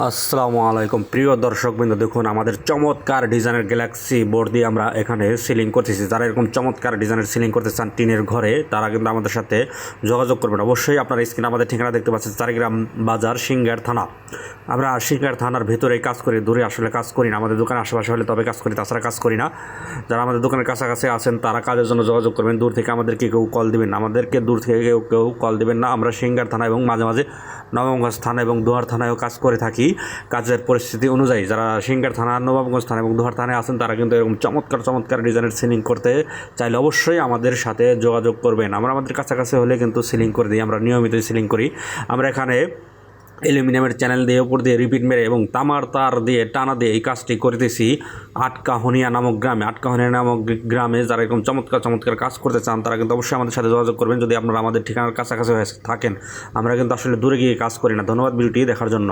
আসসালামু আলাইকুম প্রিয় দর্শকবৃন্দ, দেখুন আমাদের চমৎকার ডিজাইনের গ্যালাক্সি বোর্ড দিয়ে আমরা এখানে সিলিং করতেছি। যারা এরকম চমৎকার ডিজাইনের সিলিং করতে চান টিনের ঘরে, তারা কিন্তু আমাদের সাথে যোগাযোগ করবেন। অবশ্যই আপনার স্ক্রিনে আমাদের ঠিকানা দেখতে পাচ্ছেন, চারিগ্রাম বাজার, সিংগার থানা। আমরা সিংগার থানার ভেতরেই কাজ করি, দূরে আসলে কাজ করি না। আমাদের দোকানের আশেপাশে হলে তবে কাজ করি, তাছাড়া কাজ করি না। যারা আমাদের দোকানের কাছাকাছি আছেন তারা কাজের জন্য যোগাযোগ করবেন। দূর থেকে আমাদেরকে কেউ কল দিবেন না, আমাদেরকে দূর থেকে কেউ কল দিবেন না। আমরা সিংগার থানা এবং মাঝে মাঝে নবমগঞ্জ থানা এবং দোহার থানায়ও কাজ করে থাকি কাজের পরিস্থিতি অনুযায়ী। যারা সিংগার থানা, নবাবগঞ্জ থানা এবং দোহার থানায় আছেন তারা কিন্তু এরকম চমৎকার চমৎকার ডিজাইনের সিলিং করতে চাইলে অবশ্যই আমাদের সাথে যোগাযোগ করবেন। আমরা আমাদের কাছাকাছি হলে কিন্তু সিলিং করে দিই, আমরা নিয়মিতই সিলিং করি। আমরা এখানে অ্যালুমিনিয়ামের চ্যানেল দিয়ে উপর দিয়ে রিপিট মেরে এবং তামার তার দিয়ে টানা দিয়ে এই কাজটি করতেছি আটকাহনিয়া নামক গ্রামে। আটকাহনিয়া নামক গ্রামে যারা এরকম চমৎকার চমৎকার কাজ করতে চান তারা কিন্তু অবশ্যই আমাদের সাথে যোগাযোগ করবেন, যদি আপনারা আমাদের ঠিকানার কাছাকাছি হয়ে থাকেন। আমরা কিন্তু আসলে দূরে গিয়ে কাজ করি না। ধন্যবাদ ভিডিওটি দেখার জন্য।